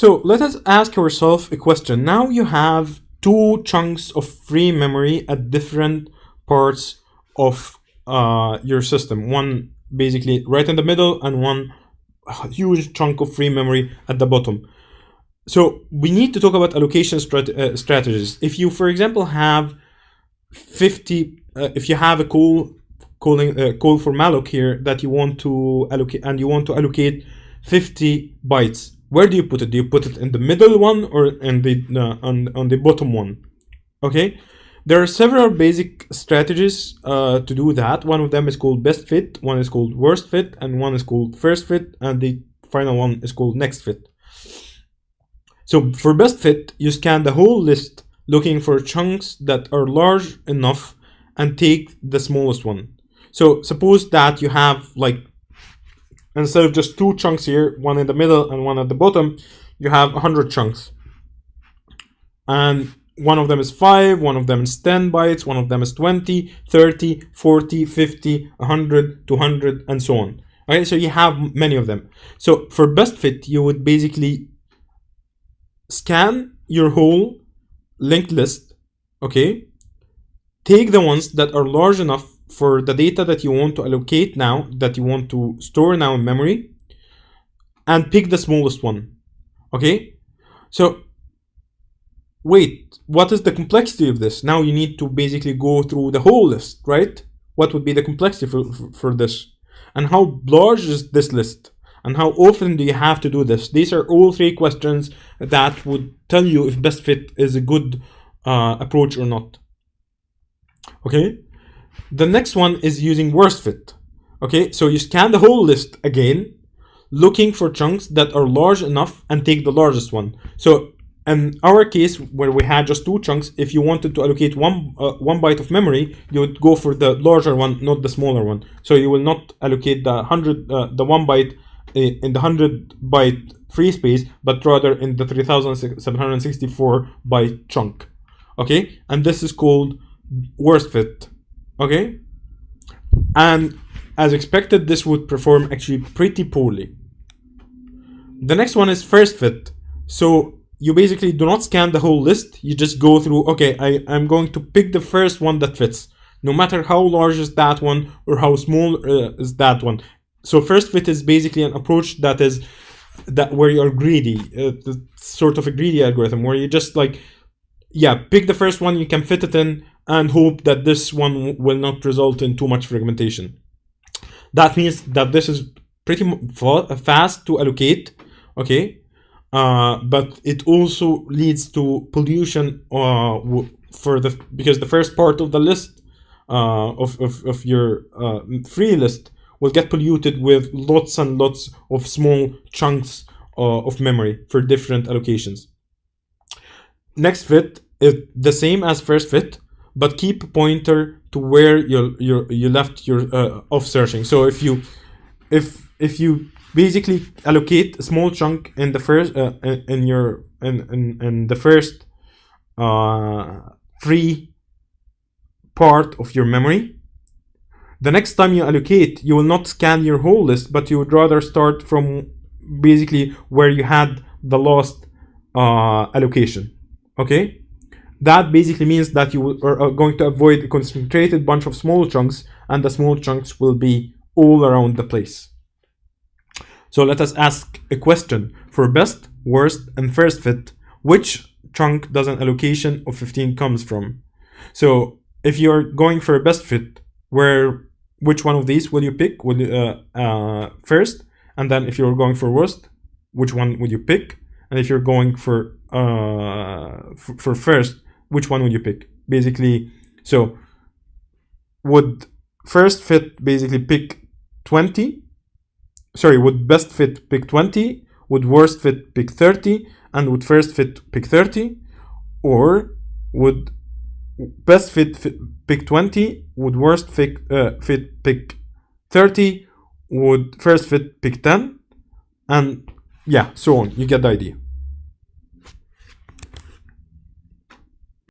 So let us ask ourselves a question. Now you have two chunks of free memory at different parts of your system. One basically right in the middle and one huge chunk of free memory at the bottom. So we need to talk about allocation strategies. If you, for example, have 50, if you have a call for malloc here that you want to allocate, and you want to allocate 50 bytes, where do you put it? Do you put it in the middle one or in the on the bottom one? Okay, there are several basic strategies to do that. One of them is called best fit, one is called worst fit, and one is called first fit, and the final one is called next fit. So for best fit, you scan the whole list looking for chunks that are large enough and take the smallest one. So suppose that you have, like, instead of just two chunks here, one in the middle and one at the bottom, you have 100 chunks. And one of them is 5, one of them is 10 bytes, one of them is 20, 30, 40, 50, 100, 200, and so on. Okay, so you have many of them. So for best fit, you would basically scan your whole linked list, okay? Take the ones that are large enough for the data that you want to allocate now, that you want to store now in memory, and pick the smallest one, okay? So wait, what is the complexity of this? Now you need to basically go through the whole list, right? What would be the complexity for this? And how large is this list? And how often do you have to do this? These are all three questions that would tell you if best fit is a good approach or not. Okay, the next one is using worst fit. Okay, so you scan the whole list again, looking for chunks that are large enough and take the largest one. So in our case, where we had just two chunks, if you wanted to allocate one byte of memory, you would go for the larger one, not the smaller one. So you will not allocate the 1 byte in the 100 byte free space, but rather in the 3764 byte chunk. Okay, and this is called worst fit. Okay, and as expected, this would perform actually pretty poorly. The next one is first fit. So you basically do not scan the whole list, you just go through, okay, I'm going to pick the first one that fits, no matter how large is that one or how small is that one. So first fit is basically an approach that is where you're greedy, sort of a greedy algorithm, where you just like, yeah, pick the first one you can fit it in and hope that this one will not result in too much fragmentation. That means that this is pretty fast to allocate, okay, but it also leads to pollution because the first part of the list of your free list will get polluted with lots and lots of small chunks of memory for different allocations. Next fit is the same as first fit, but keep a pointer to where you left your off searching. So if you basically allocate a small chunk in the first in the first free part of your memory, the next time you allocate, you will not scan your whole list, but you would rather start from basically where you had the last allocation. Okay, that basically means that you are going to avoid a concentrated bunch of small chunks, and the small chunks will be all around the place. So let us ask a question. For best, worst, and first fit, which chunk does an allocation of 15 comes from? So if you're going for a best fit, which one of these will you pick? Will you first? And then if you're going for worst, which one would you pick? And if you're going for first, which one would you pick? Basically, so would first fit basically pick 20? Sorry, would best fit pick 20? Would worst fit pick 30? And would first fit pick 30? Or would best fit pick 20? Would worst fit pick 30? Would first fit pick 10? And yeah, so on. You get the idea.